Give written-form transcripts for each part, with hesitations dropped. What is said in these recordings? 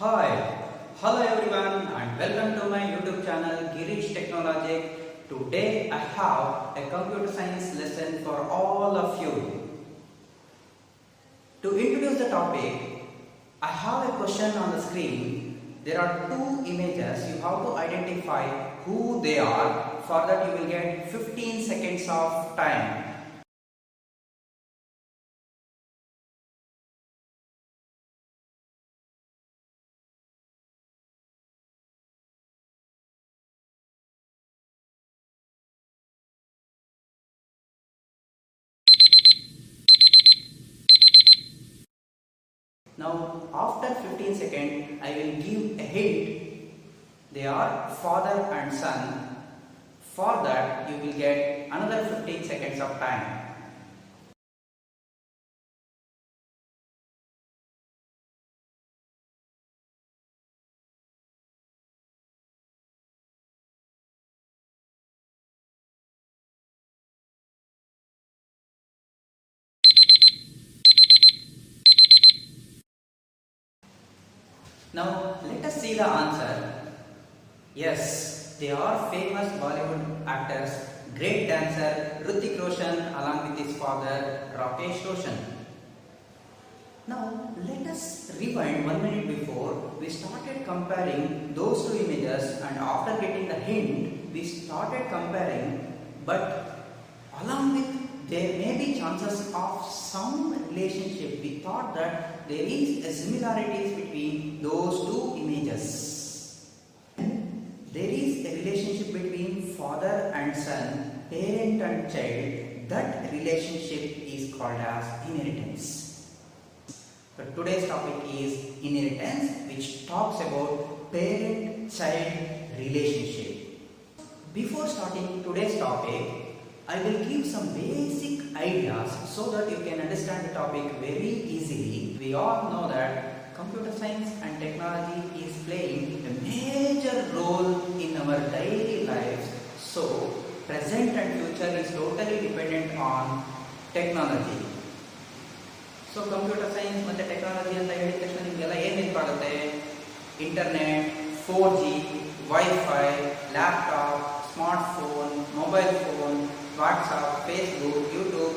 Hi, hello everyone and welcome to my YouTube channel Girish Technologic. Today I have a computer science lesson for all of you. To introduce the topic, I have a question on the screen. There are two images. You have to identify who they are. For that you will get 15 seconds of time. Now after 15 seconds I will give a hint. They are father and son. For that you will get another 15 seconds of time. Now let us see the answer. Yes, they are famous Bollywood actors, great dancer Hrithik Roshan along with his father Rakesh Roshan. Now let us rewind 1 minute before. We started comparing those two images and after getting the hint we started comparing, but along with there may be chances of some relationship. We thought that there is a similarities between those two images. There is a relationship between father and son, parent and child. That relationship is called as inheritance. So today's topic is inheritance, which talks about parent-child relationship. Before starting today's topic, I will give some basic ideas so that you can understand the topic very easily. We all know that computer science and technology is playing a major role in our daily lives. So, present and future is totally dependent on technology. So, computer science and technology and internet, 4G, Wi-Fi, laptop, smartphone, mobile phone, WhatsApp, Facebook, YouTube,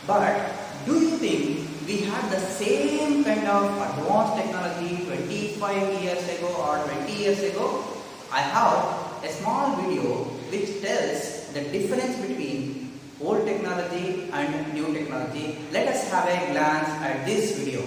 but do you think we had the same kind of advanced technology 25 years ago or 20 years ago? I have a small video which tells the difference between old technology and new technology. Let us have a glance at this video.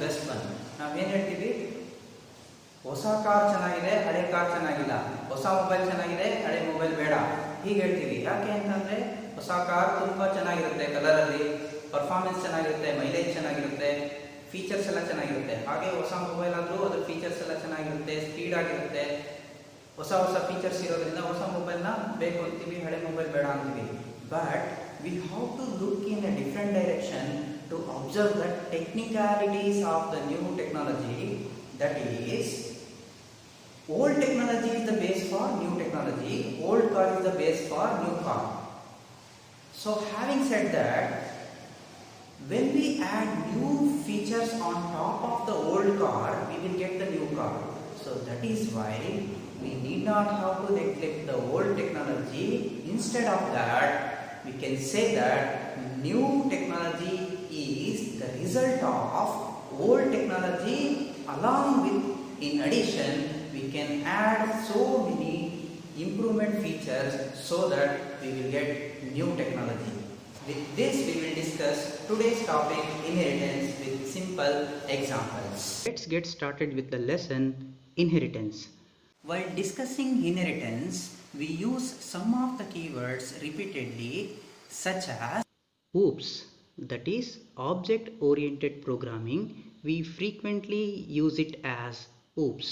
Best one. ನಾವೇನು ಹೇಳ್ತೀವಿ, ಹೊಸ car ಚೆನ್ನಾಗಿದೆ, ಹಳೆ car ಚೆನ್ನಾಗಿಲ್ಲ, ಹೊಸ mobile ಚೆನ್ನಾಗಿದೆ, ಹಳೆ mobile ಬೇಡ, ಹೀಗೆ ಹೇಳ್ತೀವಿ. ಯಾಕೆ ಅಂತಂದರೆ ಹೊಸ ಕಾರ್ ತುಂಬ ಚೆನ್ನಾಗಿರುತ್ತೆ, ಕಲರಲ್ಲಿ ಪರ್ಫಾರ್ಮೆನ್ಸ್ ಚೆನ್ನಾಗಿರುತ್ತೆ, ಮೈಲೇಜ್ ಚೆನ್ನಾಗಿರುತ್ತೆ, ಫೀಚರ್ಸ್ ಎಲ್ಲ ಚೆನ್ನಾಗಿರುತ್ತೆ. ಹಾಗೆ ಹೊಸ ಮೊಬೈಲ್ ಆದರೂ ಅದ್ರ ಫೀಚರ್ಸ್ ಎಲ್ಲ ಚೆನ್ನಾಗಿರುತ್ತೆ, ಸ್ಪೀಡ್ ಆಗಿರುತ್ತೆ, ಹೊಸ ಹೊಸ ಫೀಚರ್ಸ್ ಇರೋದ್ರಿಂದ ಹೊಸ ಮೊಬೈಲ್ನ ಬೇಕು ಅಂತೀವಿ, ಹಳೆ ಮೊಬೈಲ್ ಬೇಡ ಅಂತೀವಿ. But we have to look in a different direction to observe the technicalities of the new technology. That is, old technology is the base for new technology, old car is the base for new car. So having said that, when we add new features on top of the old car, we will get the new car. So that is why we need not have to neglect the old technology. Instead of that, we can say that new technology is the result of old technology. Along with, in addition, we can add so many improvement features so that we will get new technology. With this, we will discuss today's topic, inheritance, with simple examples. Let's get started with the lesson, inheritance. While discussing inheritance, we use some of the keywords repeatedly, such as OOPS, that is object oriented programming. We frequently use it as OOPS.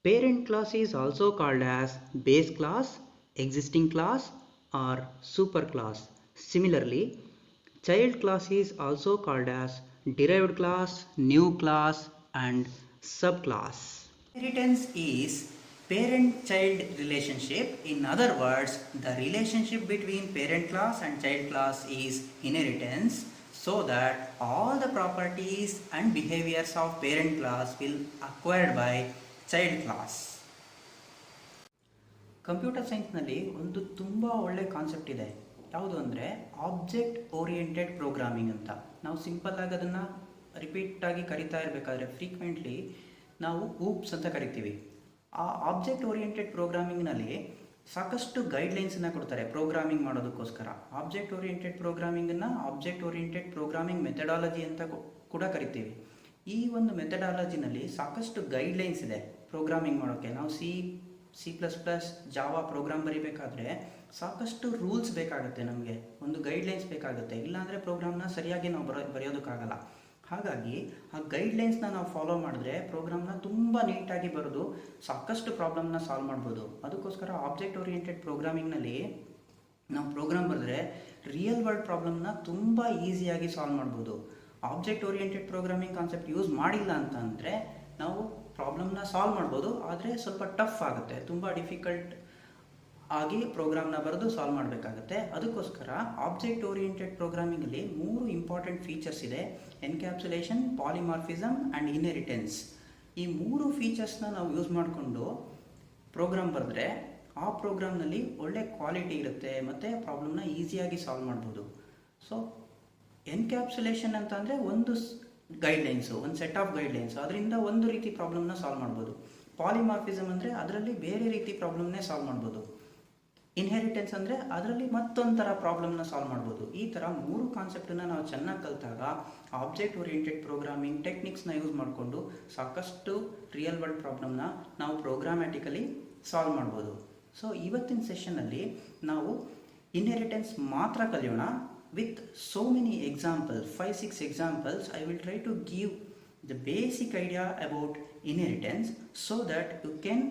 Parent class is also called as base class, existing class, or superclass. Similarly, child class is also called as derived class, new class, and subclass. Inheritance is parent-child relationship. In other words, the relationship between parent class and child class is inheritance, so that all the properties and behaviors of parent class will acquired by child class. Computer ಸೈನ್ಸ್ನಲ್ಲಿ ಒಂದು ತುಂಬ ಒಳ್ಳೆ concept ಇದೆ. ಯಾವುದು ಅಂದರೆ object oriented programming ಅಂತ. ನಾವು ಸಿಂಪಲ್ಲಾಗಿ ಅದನ್ನು ರಿಪೀಟಾಗಿ ಕರಿತಾ ಇರಬೇಕಾದ್ರೆ ಫ್ರೀಕ್ವೆಂಟ್ಲಿ ನಾವು ಊಪ್ಸ್ ಅಂತ ಕರಿತೀವಿ. ಆ ಆಬ್ಜೆಕ್ಟ್ ಓರಿಯೆಂಟೆಡ್ ಪ್ರೋಗ್ರಾಮಿಂಗ್ನಲ್ಲಿ ಸಾಕಷ್ಟು ಗೈಡ್ಲೈನ್ಸನ್ನು ಕೊಡ್ತಾರೆ ಪ್ರೋಗ್ರಾಮಿಂಗ್ ಮಾಡೋದಕ್ಕೋಸ್ಕರ. ಆಬ್ಜೆಕ್ಟ್ ಓರಿಯೆಂಟೆಡ್ ಪ್ರೋಗ್ರಾಮಿಂಗನ್ನು ಆಬ್ಜೆಕ್ಟ್ ಓರಿಯೆಂಟೆಡ್ ಪ್ರೋಗ್ರಾಮಿಂಗ್ ಮೆಥಡಾಲಜಿ ಅಂತ ಕೂಡ ಕರಿತೀವಿ. ಈ ಒಂದು ಮೆಥಡಾಲಜಿನಲ್ಲಿ ಸಾಕಷ್ಟು ಗೈಡ್ಲೈನ್ಸ್ ಇದೆ ಪ್ರೋಗ್ರಾಮಿಂಗ್ ಮಾಡೋಕ್ಕೆ. ನಾವು C++, ಜಾವಾ ಪ್ರೋಗ್ರಾಮ್ ಬರೀಬೇಕಾದ್ರೆ ಸಾಕಷ್ಟು ರೂಲ್ಸ್ ಬೇಕಾಗುತ್ತೆ, ನಮಗೆ ಒಂದು ಗೈಡ್ಲೈನ್ಸ್ ಬೇಕಾಗುತ್ತೆ. ಇಲ್ಲಾಂದರೆ ಪ್ರೋಗ್ರಾಮ್ನ ಸರಿಯಾಗಿ ನಾವು ಬರೆಯೋದಕ್ಕಾಗಲ್ಲ. ಹಾಗಾಗಿ ಆ ಗೈಡ್ಲೈನ್ಸ್ನ ನಾವು ಫಾಲೋ ಮಾಡಿದ್ರೆ ಪ್ರೋಗ್ರಾಮ್ನ ತುಂಬ ನೀಟಾಗಿ ಬರೆದು ಸಾಕಷ್ಟು ಪ್ರಾಬ್ಲಮ್ನ ಸಾಲ್ವ್ ಮಾಡ್ಬೋದು. ಅದಕ್ಕೋಸ್ಕರ ಆಬ್ಜೆಕ್ಟ್ ಓರಿಯೆಂಟೆಡ್ ಪ್ರೋಗ್ರಾಮಿಂಗ್ನಲ್ಲಿ ನಾವು ಪ್ರೋಗ್ರಾಮ್ ಬರೆದ್ರೆ ರಿಯಲ್ ವರ್ಲ್ಡ್ ಪ್ರಾಬ್ಲಮ್ನ ತುಂಬ ಈಸಿಯಾಗಿ ಸಾಲ್ವ್ ಮಾಡ್ಬೋದು. Object oriented programming concept use ಮಾಡಿಲ್ಲ ಅಂತಂದರೆ ನಾವು ಪ್ರಾಬ್ಲಮ್ನ ಸಾಲ್ವ್ ಮಾಡ್ಬೋದು, ಆದರೆ ಸ್ವಲ್ಪ ಟಫ್ ಆಗುತ್ತೆ, ತುಂಬ ಡಿಫಿಕಲ್ಟ್ ಆಗಿ ಪ್ರೋಗ್ರಾಮ್ನ ಬರೆದು ಸಾಲ್ವ್ ಮಾಡಬೇಕಾಗುತ್ತೆ. ಅದಕ್ಕೋಸ್ಕರ ಆಬ್ಜೆಕ್ಟ್ ಓರಿಯೆಂಟೆಡ್ ಪ್ರೋಗ್ರಾಮಿಂಗಲ್ಲಿ 3 ಇಂಪಾರ್ಟೆಂಟ್ ಫೀಚರ್ಸ್ ಇದೆ: ಎನ್ಕ್ಯಾಪ್ಸುಲೇಷನ್, ಪಾಲಿಮಾರ್ಫಿಸಮ್ ಆ್ಯಂಡ್ ಇನ್ಹೆರಿಟೆನ್ಸ್. ಈ 3 ಫೀಚರ್ಸ್ನ ನಾವು ಯೂಸ್ ಮಾಡಿಕೊಂಡು ಪ್ರೋಗ್ರಾಮ್ ಬರೆದ್ರೆ ಆ ಪ್ರೋಗ್ರಾಮ್ನಲ್ಲಿ ಒಳ್ಳೆ ಕ್ವಾಲಿಟಿ ಇರುತ್ತೆ ಮತ್ತು ಪ್ರಾಬ್ಲಮ್ನ ಈಸಿಯಾಗಿ ಸಾಲ್ವ್ ಮಾಡ್ಬೋದು. ಸೊ ಎನ್ಕ್ಯಾಪ್ಸುಲೇಷನ್ ಅಂತ ಅಂದರೆ ಒಂದು ಗೈಡ್ಲೈನ್ಸು, ಒಂದು ಸೆಟ್ ಆಫ್ ಗೈಡ್ಲೈನ್ಸು, ಅದರಿಂದ ಒಂದು ರೀತಿ ಪ್ರಾಬ್ಲಮ್ನ ಸಾಲ್ವ್ ಮಾಡ್ಬೋದು. ಪಾಲಿಮಾರ್ಫಿಸಮ್ ಅಂದರೆ ಅದರಲ್ಲಿ ಬೇರೆ ರೀತಿ ಪ್ರಾಬ್ಲಮ್ನೇ ಸಾಲ್ವ್ ಮಾಡ್ಬೋದು. ಇನ್ಹೆರಿಟೆನ್ಸ್ ಅಂದರೆ ಅದರಲ್ಲಿ ಮತ್ತೊಂಥರ ಪ್ರಾಬ್ಲಮ್ನ ಸಾಲ್ವ್ ಮಾಡ್ಬೋದು. ಈ ಥರ 3 ಕಾನ್ಸೆಪ್ಟನ್ನು ನಾವು ಚೆನ್ನಾಗಿ ಕಲಿತಾಗ ಆಬ್ಜೆಕ್ಟ್ ಓರಿಯೆಂಟೆಡ್ ಪ್ರೋಗ್ರಾಮಿಂಗ್ ಟೆಕ್ನಿಕ್ಸ್ನ ಯೂಸ್ ಮಾಡಿಕೊಂಡು ಸಾಕಷ್ಟು ರಿಯಲ್ ವರ್ಲ್ಡ್ ಪ್ರಾಬ್ಲಮ್ನ ನಾವು ಪ್ರೋಗ್ರಾಮ್ಯಾಟಿಕಲಿ ಸಾಲ್ವ್ ಮಾಡ್ಬೋದು. ಸೊ ಇವತ್ತಿನ ಸೆಷನ್ನಲ್ಲಿ ನಾವು ಇನ್ಹೆರಿಟೆನ್ಸ್ ಮಾತ್ರ ಕಲಿಯೋಣ. With so many examples, 5-6 examples, I will try to give the basic idea about inheritance so that you can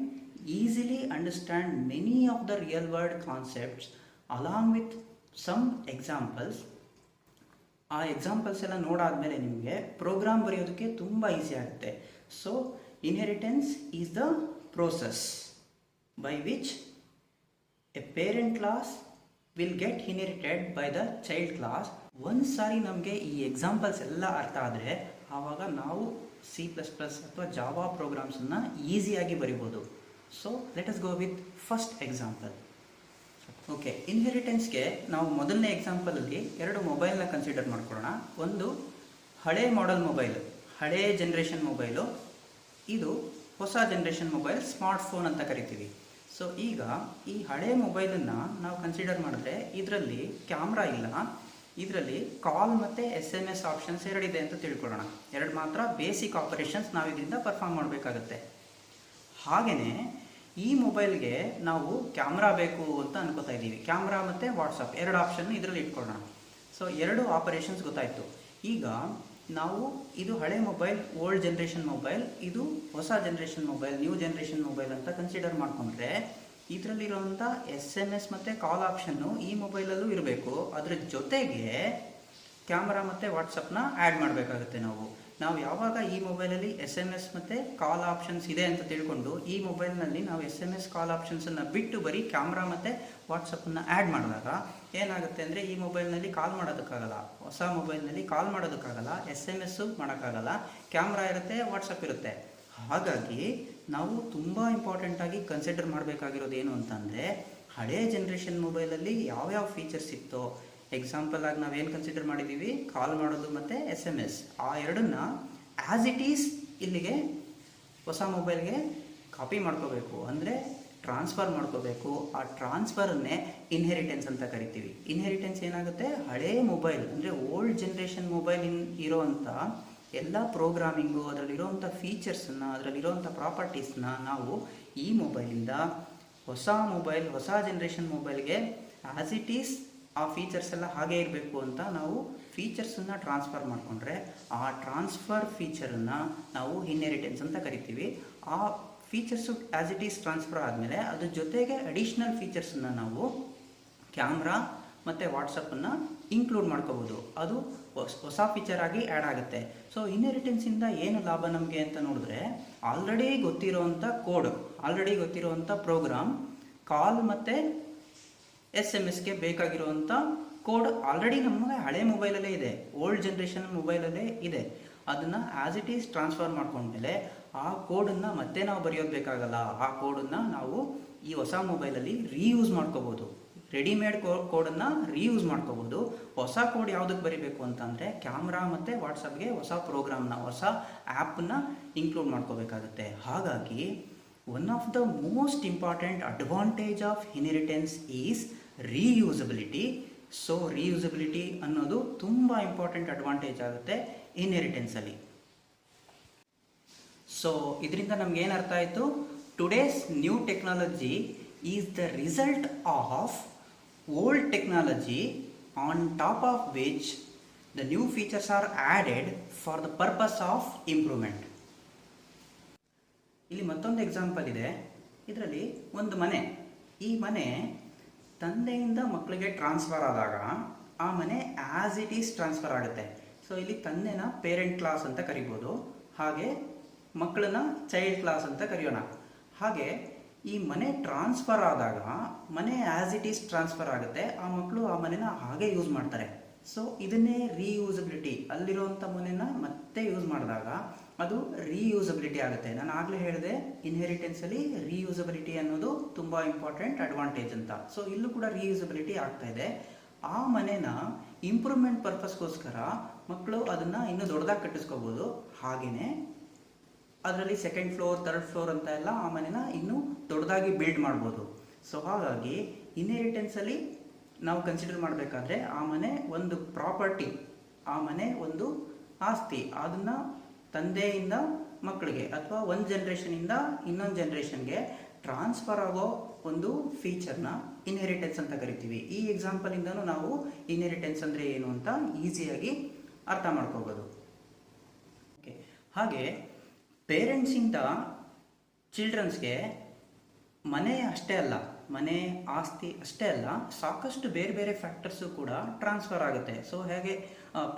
easily understand many of the real world concepts along with some examples. ಆ examples ಎಲ್ಲ ನೋಡಾದ್ಮೇಲೆ ನಿಮಗೆ program ಬರೆಯೋದಕ್ಕೆ ತುಂಬ easy ಆಗುತ್ತೆ. So inheritance is the process by which A parent class will get inherited by the child class. ಒಂದು ಸಾರಿ ನಮಗೆ ಈ examples ಎಲ್ಲ ಅರ್ಥ ಆದರೆ ಆವಾಗ ನಾವು C++ ಅಥವಾ ಜಾವಾ ಪ್ರೋಗ್ರಾಮ್ಸನ್ನು ಈಸಿಯಾಗಿ ಬರಿಬೋದು. So let us go with first example. Okay, ಇನ್ಹೆರಿಟೆನ್ಸ್ಗೆ ನಾವು ಮೊದಲನೇ ಎಕ್ಸಾಂಪಲಲ್ಲಿ 2 ಮೊಬೈಲ್ನ ಕನ್ಸಿಡರ್ ಮಾಡ್ಕೊಳ್ಳೋಣ. ಒಂದು ಹಳೆ ಮಾಡೆಲ್ ಮೊಬೈಲು, ಹಳೆ ಜನ್ರೇಷನ್ ಮೊಬೈಲು, ಇದು ಹೊಸ ಜನ್ರೇಷನ್ ಮೊಬೈಲ್, ಸ್ಮಾರ್ಟ್ಫೋನ್ ಅಂತ ಕರಿತೀವಿ. ಸೊ ಈಗ ಈ ಹಳೆ ಮೊಬೈಲನ್ನು ನಾವು ಕನ್ಸಿಡರ್ ಮಾಡಿದ್ರೆ ಇದರಲ್ಲಿ ಕ್ಯಾಮ್ರಾ ಇಲ್ಲ, ಇದರಲ್ಲಿ ಕಾಲ್ ಮತ್ತು SMS ಆಪ್ಷನ್ಸ್ ಎರಡಿದೆ ಅಂತ ತಿಳ್ಕೊಳ್ಳೋಣ. ಎರಡು ಮಾತ್ರ ಬೇಸಿಕ್ ಆಪರೇಷನ್ಸ್ ನಾವು ಇದರಿಂದ ಪರ್ಫಾರ್ಮ್ ಮಾಡಬೇಕಾಗತ್ತೆ. ಹಾಗೆಯೇ ಈ ಮೊಬೈಲ್ಗೆ ನಾವು ಕ್ಯಾಮ್ರಾ ಬೇಕು ಅಂತ ಅನ್ಕೋತಾ ಇದ್ದೀವಿ. ಕ್ಯಾಮ್ರಾ ಮತ್ತು ವಾಟ್ಸಪ್ ಎರಡು ಆಪ್ಷನ್ ಇದರಲ್ಲಿ ಇಟ್ಕೊಳ್ಳೋಣ. ಸೊ ಎರಡು ಆಪರೇಷನ್ಸ್ ಗೊತ್ತಾಯಿತು. ಈಗ ನಾವು ಇದು ಹಳೆ ಮೊಬೈಲ್, ಓಲ್ಡ್ ಜನ್ರೇಷನ್ ಮೊಬೈಲ್, ಇದು ಹೊಸ generation mobile, new generation mobile ಅಂತ ಕನ್ಸಿಡರ್ ಮಾಡಿಕೊಂಡ್ರೆ ಇದರಲ್ಲಿರುವಂಥ SMS ಮತ್ತು ಕಾಲ್ ಆಪ್ಷನ್ನು ಈ ಮೊಬೈಲಲ್ಲೂ ಇರಬೇಕು. ಅದರ ಜೊತೆಗೆ ಕ್ಯಾಮ್ರಾ ಮತ್ತು ವಾಟ್ಸಪ್ನ ಆ್ಯಡ್ ಮಾಡಬೇಕಾಗುತ್ತೆ. ನಾವು ಯಾವಾಗ ಈ ಮೊಬೈಲಲ್ಲಿ SMS ಮತ್ತು ಕಾಲ್ ಆಪ್ಷನ್ಸ್ ಇದೆ ಅಂತ ತಿಳ್ಕೊಂಡು ಈ ಮೊಬೈಲ್ನಲ್ಲಿ ನಾವು SMS ಕಾಲ್ ಆಪ್ಷನ್ಸನ್ನು ಬಿಟ್ಟು ಬರೀ ಕ್ಯಾಮ್ರಾ ಮತ್ತು ವಾಟ್ಸಪ್ಪನ್ನು ಆ್ಯಡ್ ಮಾಡಿದಾಗ ಏನಾಗುತ್ತೆ ಅಂದರೆ ಈ ಮೊಬೈಲ್ನಲ್ಲಿ ಕಾಲ್ ಮಾಡೋದಕ್ಕಾಗಲ್ಲ, ಹೊಸ ಮೊಬೈಲ್ನಲ್ಲಿ ಕಾಲ್ ಮಾಡೋದಕ್ಕಾಗಲ್ಲ, SMS ಮಾಡೋಕ್ಕಾಗಲ್ಲ, ಕ್ಯಾಮ್ರಾ ಇರುತ್ತೆ, ವಾಟ್ಸಪ್ ಇರುತ್ತೆ. ಹಾಗಾಗಿ ನಾವು ತುಂಬ ಇಂಪಾರ್ಟೆಂಟಾಗಿ ಕನ್ಸಿಡರ್ ಮಾಡಬೇಕಾಗಿರೋದು ಏನು ಅಂತಂದರೆ ಹಳೇ ಜನ್ರೇಷನ್ ಮೊಬೈಲಲ್ಲಿ ಯಾವ್ಯಾವ ಫೀಚರ್ಸ್ ಇತ್ತೋ, ಎಕ್ಸಾಂಪಲ್ ಆಗಿ ನಾವೇನು ಕನ್ಸಿಡರ್ ಮಾಡಿದ್ದೀವಿ, ಕಾಲ್ ಮಾಡೋದು ಮತ್ತು SMS, ಆ ಎರಡನ್ನು ಆ್ಯಸ್ ಇಟ್ ಈಸ್ ಇಲ್ಲಿಗೆ ಹೊಸ ಮೊಬೈಲ್ಗೆ ಕಾಪಿ ಮಾಡ್ಕೋಬೇಕು, ಅಂದರೆ ಟ್ರಾನ್ಸ್ಫರ್ ಮಾಡ್ಕೋಬೇಕು. ಆ ಟ್ರಾನ್ಸ್ಫರನ್ನೇ ಇನ್ಹೆರಿಟೆನ್ಸ್ ಅಂತ ಕರಿತೀವಿ. ಇನ್ಹೆರಿಟೆನ್ಸ್ ಏನಾಗುತ್ತೆ, ಹಳೇ ಮೊಬೈಲ್ ಅಂದರೆ ಓಲ್ಡ್ ಜನ್ರೇಷನ್ ಮೊಬೈಲ್ ಇರೋವಂಥ ಎಲ್ಲ ಪ್ರೋಗ್ರಾಮಿಂಗು, ಅದರಲ್ಲಿರೋವಂಥ ಫೀಚರ್ಸನ್ನು, ಅದರಲ್ಲಿರೋವಂಥ ಪ್ರಾಪರ್ಟೀಸ್ನ ನಾವು ಈ ಮೊಬೈಲಿಂದ ಹೊಸ ಮೊಬೈಲ್, ಹೊಸ ಜನ್ರೇಷನ್ ಮೊಬೈಲ್ಗೆ ಆ್ಯಸ್ ಇಟ್ ಈಸ್ ಆ ಫೀಚರ್ಸ್ ಎಲ್ಲ ಹಾಗೇ ಇರಬೇಕು ಅಂತ ನಾವು ಫೀಚರ್ಸನ್ನು ಟ್ರಾನ್ಸ್ಫರ್ ಮಾಡಿಕೊಂಡ್ರೆ ಆ ಟ್ರಾನ್ಸ್ಫರ್ ಫೀಚರನ್ನು ನಾವು ಇನ್ಹೆರಿಟೆನ್ಸ್ ಅಂತ ಕರಿತೀವಿ. ಆ features as it is transfer ಆದಮೇಲೆ ಅದ್ರ ಜೊತೆಗೆ ಅಡಿಷ್ನಲ್ ಫೀಚರ್ಸನ್ನು ನಾವು ಕ್ಯಾಮ್ರಾ ಮತ್ತು ವಾಟ್ಸಪ್ಪನ್ನು ಇನ್ಕ್ಲೂಡ್ ಮಾಡ್ಕೋಬೋದು. ಅದು ಹೊಸ ಫೀಚರ್ ಆಗಿ ಆ್ಯಡ್ ಆಗುತ್ತೆ. ಸೊ ಇನ್ಹೆರಿಟೆನ್ಸಿಂದ ಏನು ಲಾಭ ನಮಗೆ ಅಂತ ನೋಡಿದ್ರೆ, ಆಲ್ರೆಡಿ ಗೊತ್ತಿರೋವಂಥ ಕೋಡ್, ಆಲ್ರೆಡಿ ಗೊತ್ತಿರೋವಂಥ ಪ್ರೋಗ್ರಾಮ್, ಕಾಲ್ ಮತ್ತು SMS ಬೇಕಾಗಿರುವಂಥ ಕೋಡ್ ಆಲ್ರೆಡಿ ನಮಗೆ ಹಳೆ ಮೊಬೈಲಲ್ಲೇ ಇದೆ, ಓಲ್ಡ್ ಜನ್ರೇಷನ್ ಮೊಬೈಲಲ್ಲೇ ಇದೆ. ಅದನ್ನು ಆ್ಯಸ್ ಇಟ್ ಈಸ್ ಟ್ರಾನ್ಸ್ಫರ್ ಮಾಡ್ಕೊಂಡ್ಮೇಲೆ ಆ ಕೋಡನ್ನು ಮತ್ತೆ ನಾವು ಬರೆಯೋದು ಬೇಕಾಗಲ್ಲ. ಆ ಕೋಡನ್ನು ನಾವು ಈ ಹೊಸ ಮೊಬೈಲಲ್ಲಿ ರೀಯೂಸ್ ಮಾಡ್ಕೋಬೋದು. ರೆಡಿಮೇಡ್ ಕೋಡನ್ನು ರೀಯೂಸ್ ಮಾಡ್ಕೋಬೋದು. ಹೊಸ ಕೋಡ್ ಯಾವುದಕ್ಕೆ ಬರೀಬೇಕು ಅಂತಂದರೆ ಕ್ಯಾಮ್ರಾ ಮತ್ತು ವಾಟ್ಸಪ್ಗೆ ಹೊಸ ಪ್ರೋಗ್ರಾಮ್ನ, ಹೊಸ ಆ್ಯಪನ್ನ ಇನ್ಕ್ಲೂಡ್ ಮಾಡ್ಕೋಬೇಕಾಗುತ್ತೆ. ಹಾಗಾಗಿ one of the most important advantage of inheritance is reusability. So reusability ಅನ್ನೋದು ತುಂಬ ಇಂಪಾರ್ಟೆಂಟ್ ಅಡ್ವಾಂಟೇಜ್ ಆಗುತ್ತೆ ಇನ್ಹೆರಿಟೆನ್ಸಲ್ಲಿ. ಸೊ ಇದರಿಂದ ನಮ್ಗೆ ಏನು ಅರ್ಥ ಆಯಿತು, today's new technology is the result of old technology on top of which the new features are added for the purpose of improvement. ಇಲ್ಲಿ ಮತ್ತೊಂದು ಎಕ್ಸಾಂಪಲ್ ಇದೆ. ಇದರಲ್ಲಿ ಒಂದು ಮನೆ, ಈ ಮನೆ ತಂದೆಯಿಂದ ಮಕ್ಕಳಿಗೆ ಟ್ರಾನ್ಸ್ಫರ್ ಆದಾಗ ಆ ಮನೆ ಆ್ಯಸ್ ಇಟ್ ಈಸ್ ಟ್ರಾನ್ಸ್ಫರ್ ಆಗುತ್ತೆ. ಸೊ ಇಲ್ಲಿ ತಂದೆನ ಪೇರೆಂಟ್ ಕ್ಲಾಸ್ ಅಂತ ಕರಿಬೋದು, ಹಾಗೆ ಮಕ್ಕಳನ್ನ ಚೈಲ್ಡ್ ಕ್ಲಾಸ್ ಅಂತ ಕರೆಯೋಣ. ಹಾಗೆ ಈ ಮನೆ ಟ್ರಾನ್ಸ್ಫರ್ ಆದಾಗ ಮನೆ ಆ್ಯಸ್ ಇಟ್ ಈಸ್ ಟ್ರಾನ್ಸ್ಫರ್ ಆಗುತ್ತೆ, ಆ ಮಕ್ಕಳು ಆ ಮನೆನ ಹಾಗೆ ಯೂಸ್ ಮಾಡ್ತಾರೆ. ಸೊ ಇದನ್ನೇ ರೀಯೂಸಬಿಲಿಟಿ, ಅಲ್ಲಿರುವಂಥ ಮನೆನ ಮತ್ತೆ ಯೂಸ್ ಮಾಡಿದಾಗ ಅದು ರೀಯೂಸಬಿಲಿಟಿ ಆಗುತ್ತೆ. ನಾನು ಆಗಲೇ ಹೇಳಿದೆ ಇನ್ಹೆರಿಟೆನ್ಸಲ್ಲಿ ರೀಯೂಸಬಿಲಿಟಿ ಅನ್ನೋದು ತುಂಬ ಇಂಪಾರ್ಟೆಂಟ್ ಅಡ್ವಾಂಟೇಜ್ ಅಂತ. ಸೊ ಇಲ್ಲೂ ಕೂಡ ರೀಯೂಸಬಿಲಿಟಿ ಆಗ್ತಾ ಇದೆ. ಆ ಮನೆನ ಇಂಪ್ರೂವ್ಮೆಂಟ್ ಪರ್ಪಸ್ಗೋಸ್ಕರ ಮಕ್ಕಳು ಅದನ್ನು ಇನ್ನೂ ದೊಡ್ಡದಾಗಿ ಕಟ್ಟಿಸ್ಕೋಬೋದು. ಹಾಗೆಯೇ ಅದರಲ್ಲಿ ಸೆಕೆಂಡ್ ಫ್ಲೋರ್, ಥರ್ಡ್ ಫ್ಲೋರ್ ಅಂತ ಎಲ್ಲ ಆ ಮನೆನ ಇನ್ನೂ ದೊಡ್ಡದಾಗಿ ಬಿಲ್ಡ್ ಮಾಡ್ಬೋದು. ಸೊ ಹಾಗಾಗಿ ಇನ್ಹೆರಿಟೆನ್ಸಲ್ಲಿ ನಾವು ಕನ್ಸಿಡರ್ ಮಾಡಬೇಕಾದ್ರೆ ಆ ಮನೆ ಒಂದು ಪ್ರಾಪರ್ಟಿ, ಆ ಮನೆ ಒಂದು ಆಸ್ತಿ, ಅದನ್ನು ತಂದೆಯಿಂದ ಮಕ್ಕಳಿಗೆ ಅಥವಾ ಒಂದು ಜನ್ರೇಷನಿಂದ ಇನ್ನೊಂದು ಜನ್ರೇಷನ್ಗೆ ಟ್ರಾನ್ಸ್ಫರ್ ಆಗೋ ಒಂದು ಫೀಚರ್ನ ಇನ್ಹೆರಿಟೆನ್ಸ್ ಅಂತ ಕರಿತೀವಿ. ಈ ಎಕ್ಸಾಂಪಲಿಂದನೂ ನಾವು ಇನ್ಹೆರಿಟೆನ್ಸ್ ಅಂದರೆ ಏನು ಅಂತ ಈಸಿಯಾಗಿ ಅರ್ಥ ಮಾಡ್ಕೋಬೋದು. ಓಕೆ, ಹಾಗೆ ಪೇರೆಂಟ್ಸಿಂದ ಚಿಲ್ಡ್ರನ್ಸ್ಗೆ ಮನೆ ಅಷ್ಟೇ ಅಲ್ಲ, ಮನೆ ಆಸ್ತಿ ಅಷ್ಟೇ ಅಲ್ಲ, ಸಾಕಷ್ಟು ಬೇರೆ ಬೇರೆ ಫ್ಯಾಕ್ಟರ್ಸು ಕೂಡ ಟ್ರಾನ್ಸ್ಫರ್ ಆಗುತ್ತೆ. ಸೊ ಹೇಗೆ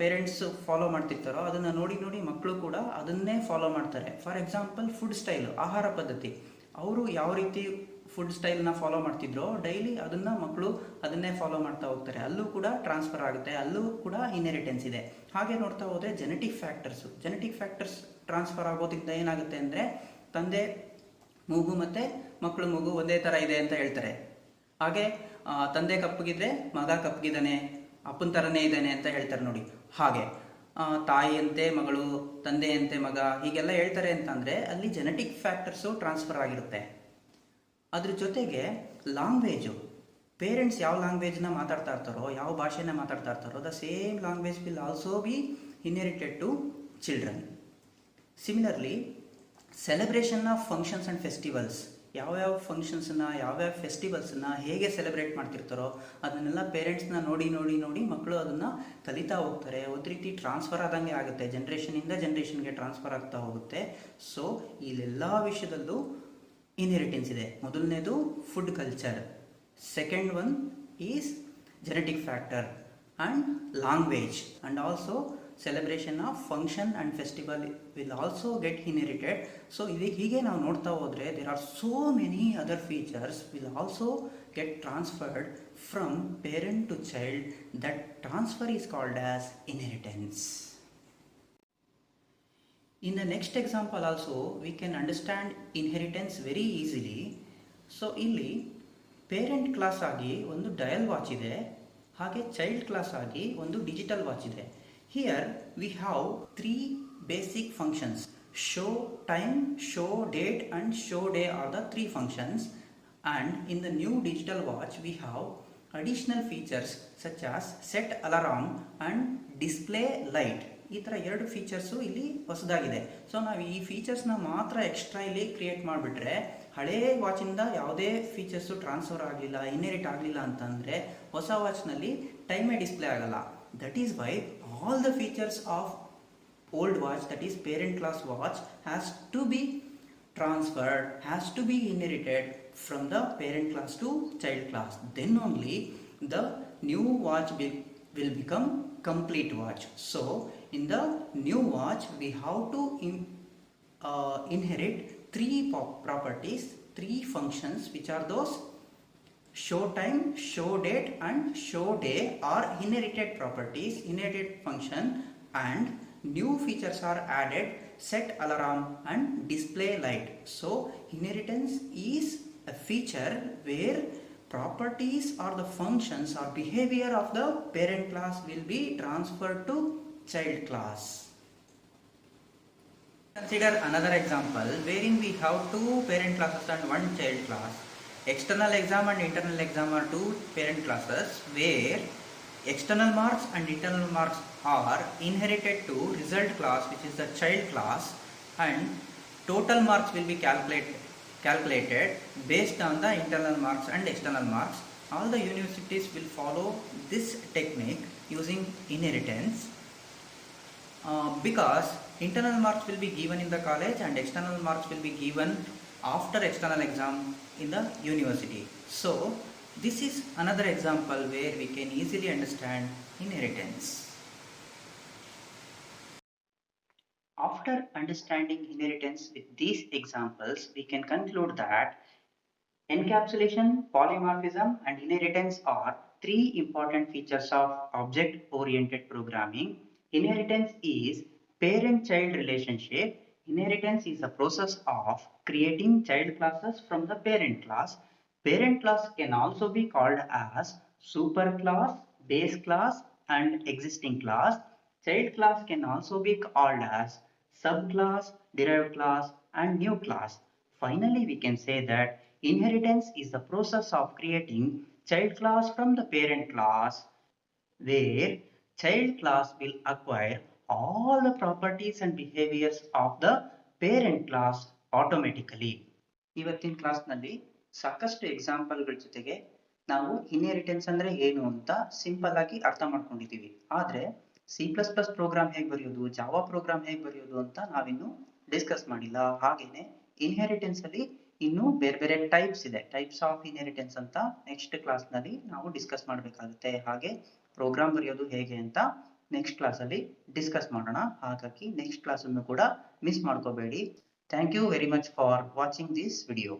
ಪೇರೆಂಟ್ಸ್ ಫಾಲೋ ಮಾಡ್ತಿರ್ತಾರೋ ಅದನ್ನು ನೋಡಿ ನೋಡಿ ಮಕ್ಕಳು ಕೂಡ ಅದನ್ನೇ ಫಾಲೋ ಮಾಡ್ತಾರೆ. ಫಾರ್ ಎಕ್ಸಾಂಪಲ್ ಫುಡ್ ಸ್ಟೈಲು, ಆಹಾರ ಪದ್ಧತಿ, ಅವರು ಯಾವ ರೀತಿ ಫುಡ್ ಸ್ಟೈಲ್ನ ಫಾಲೋ ಮಾಡ್ತಿದ್ರೋ ಡೈಲಿ ಅದನ್ನು ಮಕ್ಕಳು ಅದನ್ನೇ ಫಾಲೋ ಮಾಡ್ತಾ ಹೋಗ್ತಾರೆ. ಅಲ್ಲೂ ಕೂಡ ಟ್ರಾನ್ಸ್ಫರ್ ಆಗುತ್ತೆ, ಅಲ್ಲೂ ಕೂಡ ಇನ್ಹೆರಿಟೆನ್ಸ್ ಇದೆ. ಹಾಗೆ ನೋಡ್ತಾ ಹೋದರೆ ಜೆನೆಟಿಕ್ ಫ್ಯಾಕ್ಟರ್ಸ್ ಟ್ರಾನ್ಸ್ಫರ್ ಆಗೋದ್ರಿಂದ ಏನಾಗುತ್ತೆ ಅಂದರೆ ತಂದೆ ಮೂಗು ಮತ್ತು ಮಕ್ಕಳು ಮೂಗು ಒಂದೇ ಥರ ಇದೆ ಅಂತ ಹೇಳ್ತಾರೆ. ಹಾಗೆ ತಂದೆ ಕಪ್ಪಗಿದ್ರೆ ಮಗ ಕಪ್ಪಗಿದ್ದಾನೆ, ಅಪ್ಪನ ಥರನೇ ಇದ್ದಾನೆ ಅಂತ ಹೇಳ್ತಾರೆ ನೋಡಿ. ಹಾಗೆ ತಾಯಿಯಂತೆ ಮಗಳು, ತಂದೆಯಂತೆ ಮಗ, ಹೀಗೆಲ್ಲ ಹೇಳ್ತಾರೆ ಅಂತಂದರೆ ಅಲ್ಲಿ ಜೆನೆಟಿಕ್ ಫ್ಯಾಕ್ಟರ್ಸು ಟ್ರಾನ್ಸ್ಫರ್ ಆಗಿರುತ್ತೆ. ಅದ್ರ ಜೊತೆಗೆ ಲ್ಯಾಂಗ್ವೇಜು, ಪೇರೆಂಟ್ಸ್ ಯಾವ ಲ್ಯಾಂಗ್ವೇಜ್ನ ಮಾತಾಡ್ತಾ ಇರ್ತಾರೋ, ಯಾವ ಭಾಷೆನ ಮಾತಾಡ್ತಾ ಇರ್ತಾರೋ, the same language will also be inherited to children. Similarly celebration of functions and festivals, ಯಾವ್ಯಾವ ಫಂಕ್ಷನ್ಸನ್ನ ಯಾವ್ಯಾವ ಫೆಸ್ಟಿವಲ್ಸನ್ನ ಹೇಗೆ ಸೆಲೆಬ್ರೇಟ್ ಮಾಡ್ತಿರ್ತಾರೋ ಅದನ್ನೆಲ್ಲ ಪೇರೆಂಟ್ಸ್ನ ನೋಡಿ ನೋಡಿ ನೋಡಿ ಮಕ್ಕಳು ಅದನ್ನು ಕಲಿತಾ ಹೋಗ್ತಾರೆ. ಒಂದು ರೀತಿ ಟ್ರಾನ್ಸ್ಫರ್ ಆದಂಗೆ ಆಗುತ್ತೆ, ಜನ್ರೇಷನಿಂದ ಜನ್ರೇಷನ್ಗೆ ಟ್ರಾನ್ಸ್ಫರ್ ಆಗ್ತಾ ಹೋಗುತ್ತೆ. ಸೊ ಇಲ್ಲೆಲ್ಲ ವಿಷಯದಲ್ಲೂ ಇನ್ಹೆರಿಟೆನ್ಸ್ ಇದೆ. ಮೊದಲನೇದು food culture, second one is genetic factor and language, and also celebration of function and festival will also get inherited. So ಹೀಗೆ ನಾವು ನೋಡ್ತಾ ಹೋದರೆ there are so many other features will also get transferred from parent to child. That transfer is called as inheritance. In the next example also we can understand inheritance very easily. So ಇಲ್ಲಿ parent class ಆಗಿ ಒಂದು dial watch ಇದೆ, ಹಾಗೆ child class ಆಗಿ ಒಂದು digital watch ಇದೆ. Here we have three basic functions: show time, show date and show day are the three functions. And in the new digital watch we have additional features such as set alarm and display light. ಈ ಥರ ಎರಡು features ಇಲ್ಲಿ ಹೊಸದಾಗಿದೆ. So ನಾವು ಈ ಫೀಚರ್ಸ್ನ ಮಾತ್ರ extra ಇಲ್ಲಿ create ಮಾಡಿಬಿಟ್ರೆ ಹಳೇ ವಾಚಿಂದ ಯಾವುದೇ ಫೀಚರ್ಸು ಟ್ರಾನ್ಸ್ಫರ್ ಆಗಲಿಲ್ಲ, ಇನ್ಹೆರಿಟ್ ಆಗಲಿಲ್ಲ ಅಂತಂದರೆ ಹೊಸ ವಾಚ್ನಲ್ಲಿ ಟೈಮೇ ಡಿಸ್ಪ್ಲೇ ಆಗಲ್ಲ. That is why all the features of old watch, that is parent class watch, has to be transferred, has to be inherited from the parent class to child class. Then only the new watch will become complete watch. So in the new watch we have to inherit three properties, three functions, which are those: show time, show date and show day are inherited properties, inherited function, and new features are added: set alarm and display light. So inheritance is a feature where properties or the functions or behavior of the parent class will be transferred to child class. Consider another example wherein we have two parent classes and one child class. External exam and internal exam are two parent classes where external marks and internal marks are inherited to result class, which is the child class, and total marks will be calculated based on the internal marks and external marks. All the universities will follow this technique using inheritance because internal marks will be given in the college and external marks will be given after external exam in the university. So this is another example where we can easily understand inheritance. After understanding inheritance with these examples, we can conclude that encapsulation, polymorphism and inheritance are three important features of object-oriented programming. Inheritance is parent-child relationship. Inheritance is a process of creating child classes from the parent class. Parent class can also be called as superclass, base class and existing class. Child class can also be called as subclass, derived class and new class. Finally, we can say that inheritance is the process of creating child class from the parent class where child class will acquire all the properties and behaviors of the parent class automatically. ಇವತ್ತಿನ ಕ್ಲಾಸ್ನಲ್ಲಿ ಸಾಕಷ್ಟು ಎಕ್ಸಾಂಪಲ್ಗಳ ಜೊತೆಗೆ ನಾವು inheritance ಅಂದರೆ ಏನು ಅಂತ simple ಆಗಿ ಅರ್ಥ ಮಾಡ್ಕೊಂಡಿದ್ದೀವಿ. ಆದರೆ C++ ಪ್ರೋಗ್ರಾಮ್ ಹೇಗೆ ಬರೆಯೋದು, ಜಾವಾ ಪ್ರೋಗ್ರಾಮ್ ಹೇಗೆ ಬರೆಯೋದು ಅಂತ ನಾವಿನ್ನು ಡಿಸ್ಕಸ್ ಮಾಡಿಲ್ಲ. ಹಾಗೇನೆ ಇನ್ಹೆರಿಟೆನ್ಸ್ ಅಲ್ಲಿ ಇನ್ನೂ ಬೇರೆ ಬೇರೆ ಟೈಪ್ಸ್ ಇದೆ, ಟೈಪ್ಸ್ ಆಫ್ ಇನ್ಹೆರಿಟೆನ್ಸ್ ಅಂತ ನೆಕ್ಸ್ಟ್ ಕ್ಲಾಸ್ನಲ್ಲಿ ನಾವು ಡಿಸ್ಕಸ್ ಮಾಡಬೇಕಾಗುತ್ತೆ. ಹಾಗೆ ಪ್ರೋಗ್ರಾಮ್ ಬರೆಯೋದು ಹೇಗೆ ಅಂತ ನೆಕ್ಸ್ಟ್ ಕ್ಲಾಸಲ್ಲಿ ಡಿಸ್ಕಸ್ ಮಾಡೋಣ. ಹಾಗಾಗಿ ನೆಕ್ಸ್ಟ್ ಕ್ಲಾಸನ್ನು ಕೂಡ ಮಿಸ್ ಮಾಡ್ಕೋಬೇಡಿ. Thank you very much for watching this video.